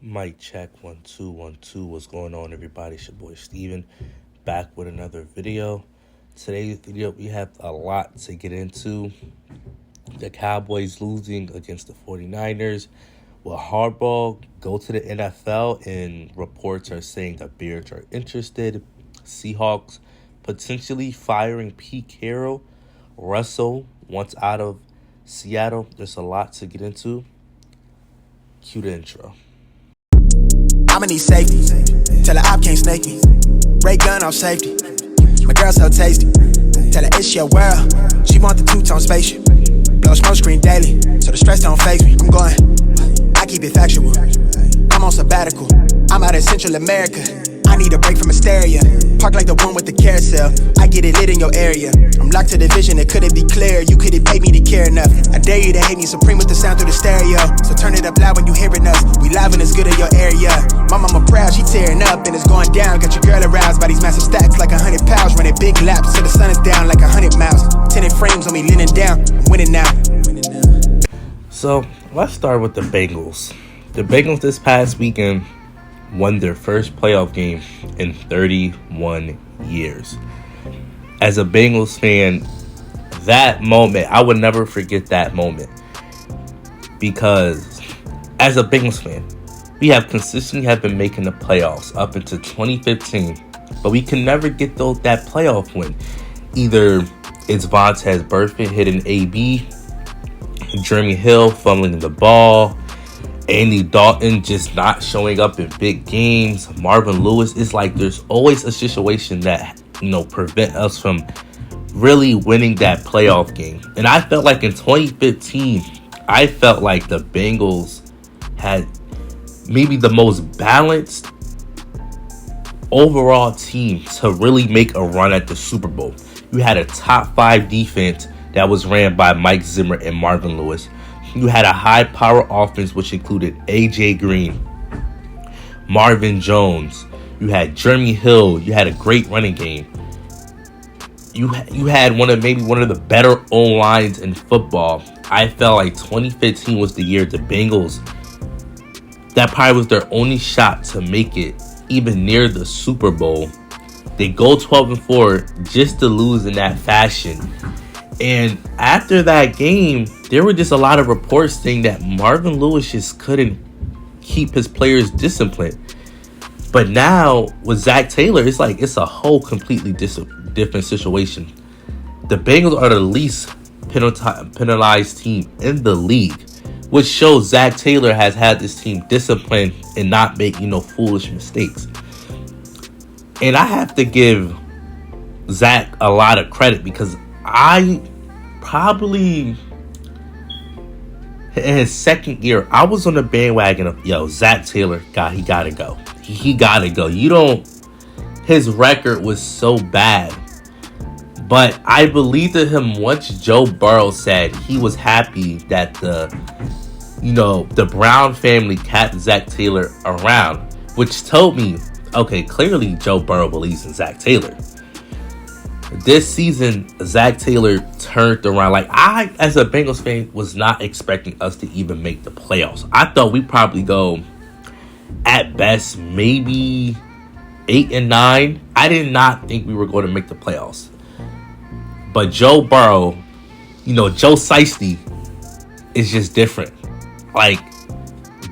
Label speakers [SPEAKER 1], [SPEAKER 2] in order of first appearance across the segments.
[SPEAKER 1] Mic check 1 2 1 2. What's going on, everybody? It's your boy Steven, back with another video. Today's video, we have a lot to get into. The Cowboys losing against the 49ers. Will Harbaugh go to the NFL? And reports are saying the Bears are interested. Seahawks potentially firing Pete Carroll. Russell wants out of Seattle. There's a lot to get into. Cue the intro.
[SPEAKER 2] I'ma need safety. Tell her I can't snake me. Ray gun off safety. My girl so tasty. Tell her it's your world. She want the two-tone spaceship. Blow smoke screen daily, so the stress don't faze me. I'm going. I keep it factual. I'm on sabbatical. I'm out in Central America. I need a break from hysteria. Park like the one with the carousel. I get it lit in your area. I'm locked to the vision, it couldn't be clear. You couldn't pay me to care enough. I dare you to hate me supreme with the sound through the stereo. So turn it up loud when you hearing us. We live and it's good in your area. My mama proud, she tearing up and it's going down. Got your girl aroused by these massive stacks like 100 pounds. Running big laps till the sun is down like 100 miles. Tinted frames on me leaning down. I'm winning now.
[SPEAKER 1] So let's start with the Bengals. The Bengals this past weekend won their first playoff game in 31 years. As a Bengals fan, that moment, I would never forget that moment. Because as a Bengals fan, we have consistently been making the playoffs up until 2015. But we can never get that playoff win. Either it's Vontaze Burfict hitting AB, Jeremy Hill fumbling the ball, Andy Dalton just not showing up in big games, Marvin Lewis. It's like there's always a situation that, prevent us from really winning that playoff game. And I felt like in 2015, I felt like the Bengals had maybe the most balanced overall team to really make a run at the Super Bowl. You had a top 5 defense that was ran by Mike Zimmer and Marvin Lewis. You had a high-power offense, which included A.J. Green, Marvin Jones. You had Jeremy Hill. You had a great running game. You had one of the better O-lines in football. I felt like 2015 was the year the Bengals, that probably was their only shot to make it even near the Super Bowl. They go 12-4 just to lose in that fashion. And after that game, there were just a lot of reports saying that Marvin Lewis just couldn't keep his players disciplined. But now with Zach Taylor, it's like it's a whole completely different situation. The Bengals are the least penalized team in the league, which shows Zach Taylor has had this team disciplined and not make foolish mistakes. And I have to give Zach a lot of credit because I probably in his second year, I was on the bandwagon of Zach Taylor. He gotta go. He gotta go. His record was so bad. But I believed in him once Joe Burrow said he was happy that the Brown family kept Zach Taylor around, which told me, okay, clearly Joe Burrow believes in Zach Taylor. This season, Zach Taylor turned around. Like, I, as a Bengals fan, was not expecting us to even make the playoffs. I thought we'd probably go, at best, maybe 8-9. I did not think we were going to make the playoffs. But Joe Burrow, Joe Shiesty is just different. Like,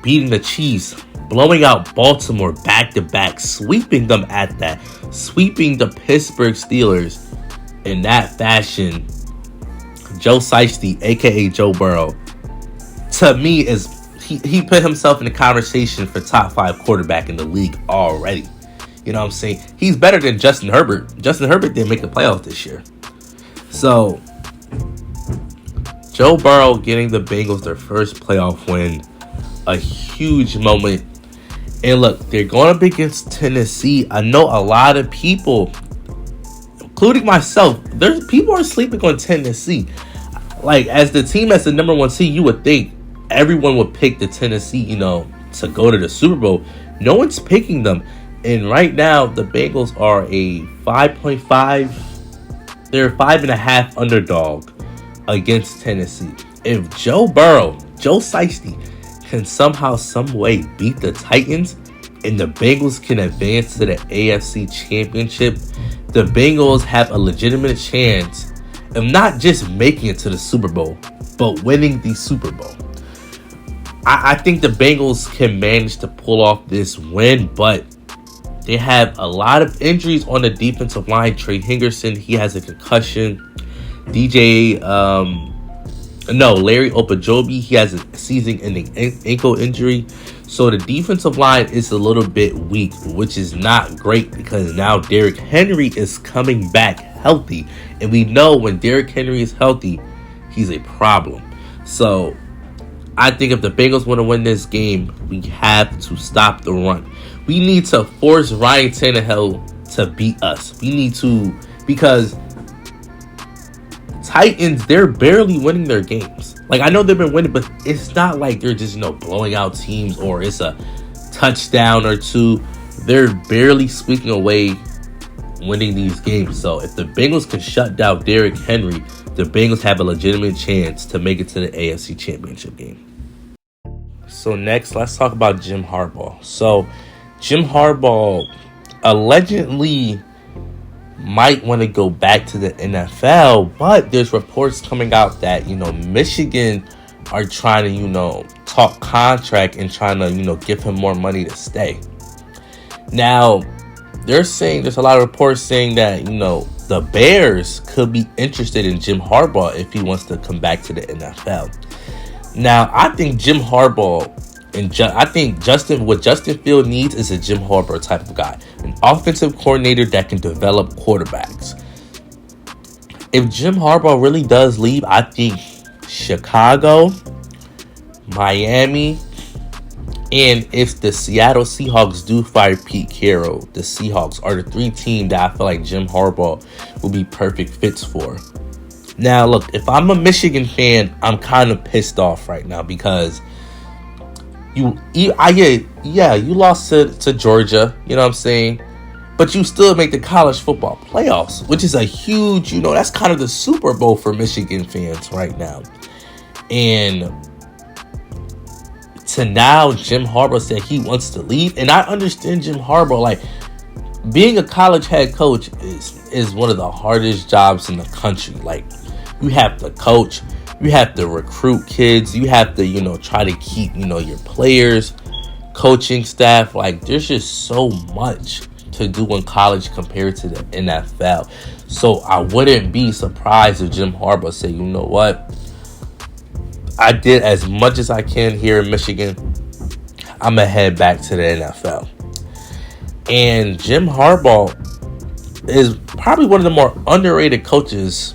[SPEAKER 1] beating the Chiefs, blowing out Baltimore back-to-back, sweeping them at that, sweeping the Pittsburgh Steelers in that fashion. Joe Shiesty, a.k.a. Joe Burrow, to me, he put himself in the conversation for top 5 quarterback in the league already. You know what I'm saying? He's better than Justin Herbert. Justin Herbert didn't make the playoffs this year. So, Joe Burrow getting the Bengals their first playoff win, a huge moment. And look, they're going up against Tennessee. I know a lot of people, including myself, people are sleeping on Tennessee. Like, as the team as the number 1 seed, you would think everyone would pick the Tennessee, to go to the Super Bowl. No one's picking them. And right now, the Bengals are a 5.5. They're a 5.5 underdog against Tennessee. If Joe Burrow, Joe Shiesty, can somehow, some way beat the Titans and the Bengals can advance to the AFC Championship, the Bengals have a legitimate chance of not just making it to the Super Bowl, but winning the Super Bowl. I think the Bengals can manage to pull off this win, but they have a lot of injuries on the defensive line. Trey Henderson, he has a concussion. Larry Opajobi, he has a season-ending ankle injury. So the defensive line is a little bit weak, which is not great because now Derrick Henry is coming back healthy. And we know when Derrick Henry is healthy, he's a problem. So I think if the Bengals want to win this game, we have to stop the run. We need to force Ryan Tannehill to beat us. We need to, because Titans, they're barely winning their games. Like, I know they've been winning, but it's not like they're just, blowing out teams or it's a touchdown or two. They're barely squeaking away winning these games. So if the Bengals can shut down Derrick Henry, the Bengals have a legitimate chance to make it to the AFC Championship game. So next, let's talk about Jim Harbaugh. So Jim Harbaugh allegedly might want to go back to the NFL, but there's reports coming out that, Michigan are trying to, talk contract and trying to, give him more money to stay. Now, there's a lot of reports saying that, the Bears could be interested in Jim Harbaugh if he wants to come back to the NFL. Now, I think Jim Harbaugh what Justin Fields needs is a Jim Harbaugh type of guy, an offensive coordinator that can develop quarterbacks. If Jim Harbaugh really does leave, I think Chicago, Miami, and if the Seattle Seahawks do fire Pete Carroll, the Seahawks are the three teams that I feel like Jim Harbaugh will be perfect fits for. Now, look, if I'm a Michigan fan, I'm kind of pissed off right now because you lost to Georgia, you know what I'm saying? But you still make the college football playoffs, which is a huge, that's kind of the Super Bowl for Michigan fans right now. And to now, Jim Harbaugh said he wants to leave. And I understand Jim Harbaugh, like, being a college head coach is one of the hardest jobs in the country. Like, you have to coach, you have to recruit kids, you have to, try to keep, your players, coaching staff. Like, there's just so much to do in college compared to the NFL. So I wouldn't be surprised if Jim Harbaugh said, you know what? I did as much as I can here in Michigan. I'm going to head back to the NFL. And Jim Harbaugh is probably one of the more underrated coaches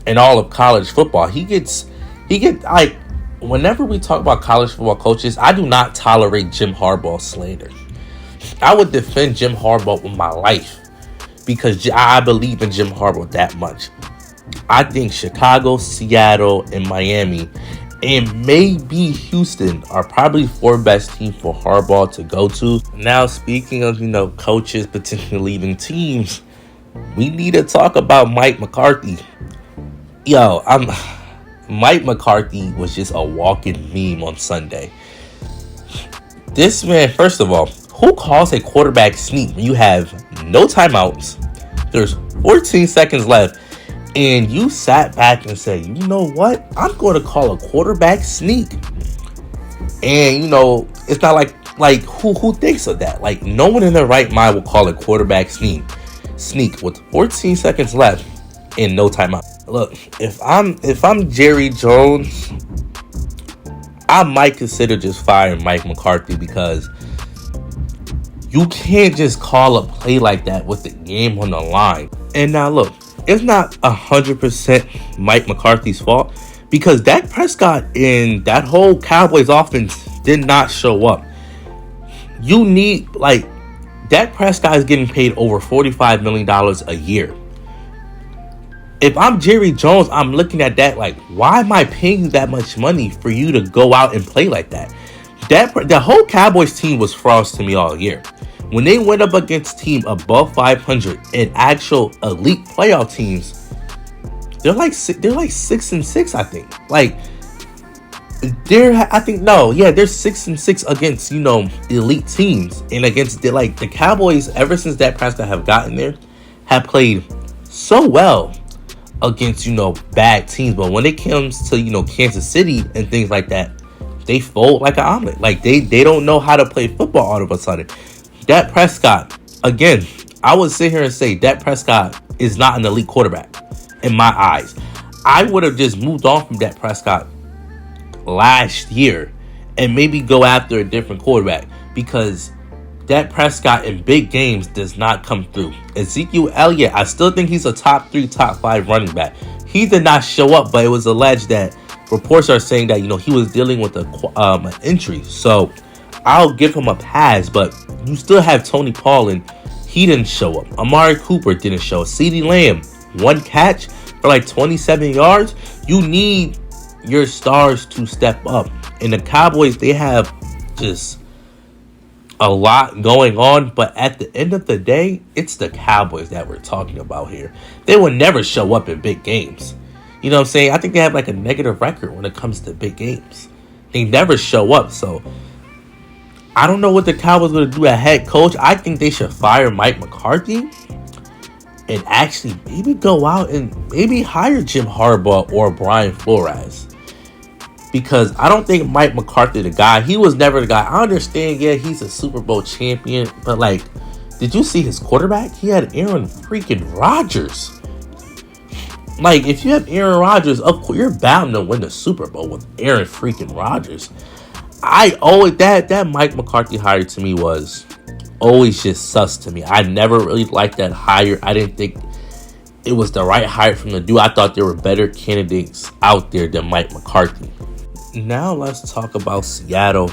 [SPEAKER 1] in all of college football. He gets like, whenever we talk about college football coaches, I do not tolerate Jim Harbaugh slander. I would defend Jim Harbaugh with my life because I believe in Jim Harbaugh that much. I think Chicago, Seattle, and Miami, and maybe Houston are probably four best teams for Harbaugh to go to. Now, speaking of, coaches potentially leaving teams, we need to talk about Mike McCarthy. Mike McCarthy was just a walking meme on Sunday. This man, first of all, who calls a quarterback sneak when you have no timeouts? There's 14 seconds left. And you sat back and said, you know what? I'm going to call a quarterback sneak. And, it's not like who thinks of that? Like, no one in their right mind will call a quarterback sneak with 14 seconds left and no timeout. Look, if I'm Jerry Jones, I might consider just firing Mike McCarthy because you can't just call a play like that with the game on the line. And now look, it's not 100% Mike McCarthy's fault because Dak Prescott and that whole Cowboys offense did not show up. You need, Dak Prescott is getting paid over $45 million a year. If I'm Jerry Jones, I'm looking at that like, why am I paying you that much money for you to go out and play like that? The whole Cowboys team was frauds to me all year. When they went up against teams above 500 and actual elite playoff teams, they're like 6-6, I think. Like, they're 6-6 against, elite teams, and against the Cowboys. Ever since Dak Prescott have gotten there, have played so well against, bad teams. But when it comes to, Kansas City and things like that, they fold like an omelet. Like they don't know how to play football all of a sudden. Dak Prescott, again, I would sit here and say Dak Prescott is not an elite quarterback in my eyes. I would have just moved on from Dak Prescott last year and maybe go after a different quarterback, because Dak Prescott in big games does not come through. Ezekiel Elliott, I still think he's a top 3, top 5 running back. He did not show up, but it was alleged that reports are saying that, he was dealing with an injury. So I'll give him a pass, but you still have Tony Pollard. He didn't show up. Amari Cooper didn't show up. CeeDee Lamb, 1 catch for like 27 yards. You need your stars to step up. And the Cowboys, they have just a lot going on. But at the end of the day, it's the Cowboys that we're talking about here. They will never show up in big games. You know what I'm saying? I think they have like a negative record when it comes to big games. They never show up. So I don't know what the Cowboys are going to do at head coach. I think they should fire Mike McCarthy and actually maybe go out and maybe hire Jim Harbaugh or Brian Flores. Because I don't think Mike McCarthy the guy. He was never the guy. I understand, yeah, he's a Super Bowl champion. But, did you see his quarterback? He had Aaron freaking Rodgers. If you have Aaron Rodgers, of course, you're bound to win the Super Bowl with Aaron freaking Rodgers. That Mike McCarthy hire to me was always just sus to me. I never really liked that hire. I didn't think it was the right hire from the dude. I thought there were better candidates out there than Mike McCarthy. Now let's talk about Seattle.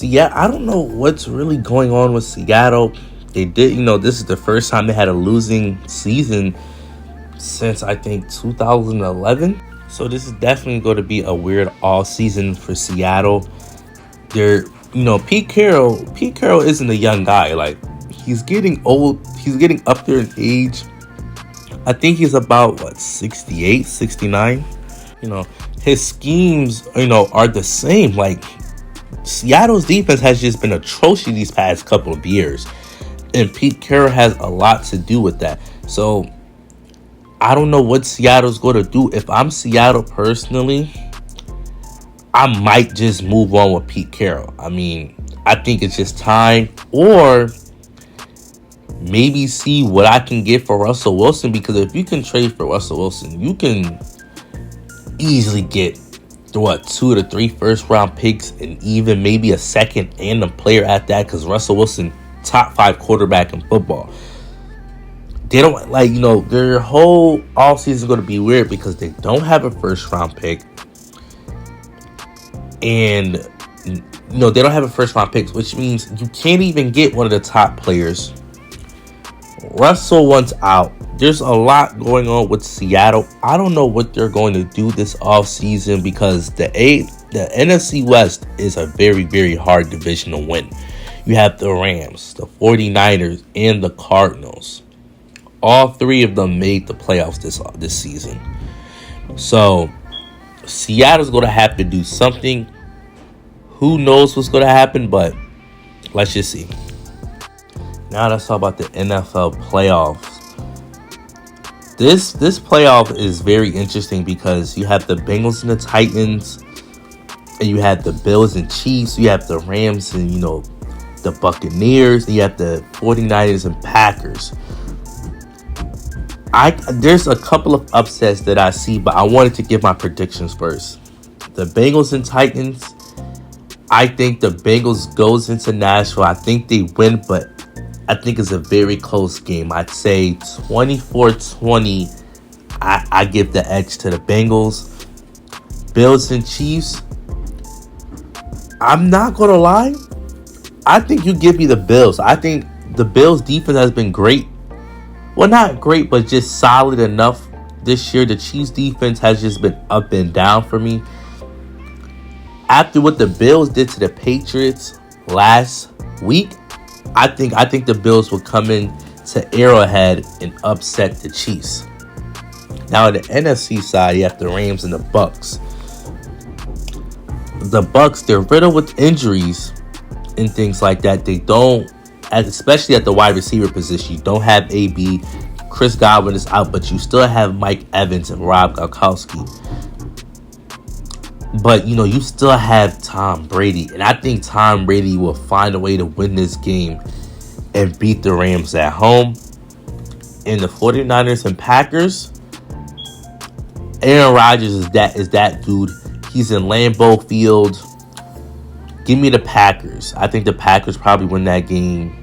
[SPEAKER 1] I don't know what's really going on with Seattle. They did, this is the first time they had a losing season since I think 2011. So this is definitely going to be a weird all season for Seattle. They're, Pete Carroll isn't a young guy. He's getting old. He's getting up there in age. I think he's about 68, 69. His schemes, are the same. Seattle's defense has just been atrocious these past couple of years, and Pete Carroll has a lot to do with that. So I don't know what Seattle's going to do. If I'm Seattle personally, I might just move on with Pete Carroll. I think it's just time, or maybe see what I can get for Russell Wilson, because if you can trade for Russell Wilson, you can easily get 2 to 3 first round picks and even maybe a second and a player at that, because Russell Wilson, top 5 quarterback in football. They don't their whole offseason is going to be weird because they don't have a first round pick, and they don't have a first round pick, which means you can't even get one of the top players. Russell wants out. There's a lot going on with Seattle. I don't know what they're going to do this offseason, because the NFC West is a very, very hard division to win. You have the Rams, the 49ers, and the Cardinals. All 3 of them made the playoffs this season. So Seattle's going to have to do something. Who knows what's going to happen, but let's just see. Now let's talk about the NFL playoffs. This playoff is very interesting because you have the Bengals and the Titans, and you have the Bills and Chiefs, you have the Rams and the Buccaneers, and you have the 49ers and Packers. There's a couple of upsets that I see, but I wanted to give my predictions first. The Bengals and Titans, I think the Bengals goes into Nashville. I think they win, but I think it's a very close game. I'd say 24-20. I give the edge to the Bengals. Bills and Chiefs, I'm not going to lie. I think you give me the Bills. I think the Bills defense has been great. Well, not great, but just solid enough this year. The Chiefs defense has just been up and down for me. After what the Bills did to the Patriots last week, I think the Bills will come in to Arrowhead and upset the Chiefs. Now, on the NFC side, you have the Rams and the Bucks. the Bucks, they're riddled with injuries and things like that. They don't, especially at the wide receiver position, you don't have AB. Chris Godwin is out, but you still have Mike Evans and Rob Gronkowski. But, you still have Tom Brady. And I think Tom Brady will find a way to win this game and beat the Rams at home. And the 49ers and Packers, Aaron Rodgers is that dude. He's in Lambeau Field. Give me the Packers. I think the Packers probably win that game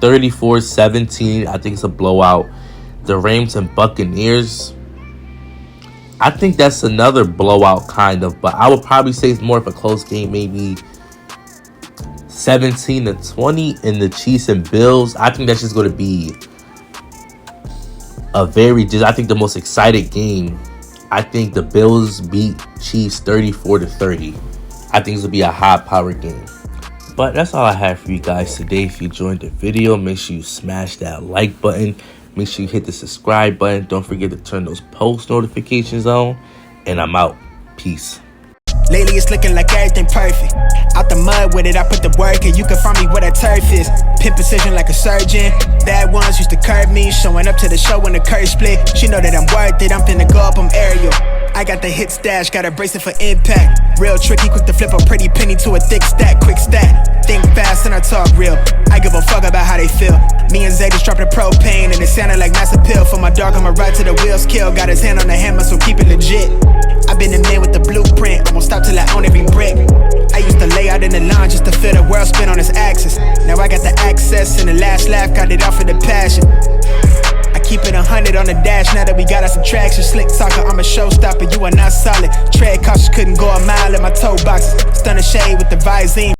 [SPEAKER 1] 34-17. I think it's a blowout. The Rams and Buccaneers, I think that's another blowout kind of, but I would probably say it's more of a close game, maybe 17-20. And the Chiefs and Bills, I think that's just going to be I think the most excited game. I think the Bills beat Chiefs 34-30. I think this will be a high-powered game. But that's all I have for you guys today. If you enjoyed the video, make sure you smash that like button. Make sure you hit the subscribe button. Don't forget to turn those post notifications on. And I'm out. Peace.
[SPEAKER 2] Lately it's looking like everything perfect. Out the mud with it, I put the work in. You can find me where that turf is. Pin precision like a surgeon. Bad ones used to curve me. Showing up to the show when the curve split. She know that I'm worth it, I'm finna go up, I'm aerial. I got the hit stash, got a bracelet for impact. Real tricky, quick to flip a pretty penny to a thick stack. Quick stack, think fast and I talk real. I give a fuck about how they feel. Me and Zay just dropped the propane and it sounded like mass appeal. For my dog, I'ma ride to the wheels kill. Got his hand on the hammer, so keep it legit. I've been the man with the blueprint, I won't stop till I own every brick. I used to lay out in the line just to feel the world spin on its axis. Now I got the access and the last laugh, got it off of the passion. I keep it 100 on the dash now that we got our subtraction. Slick talker, I'm a showstopper, you are not solid. Tread cautious, couldn't go a mile in my toe boxes. Stunner shade with the Visine.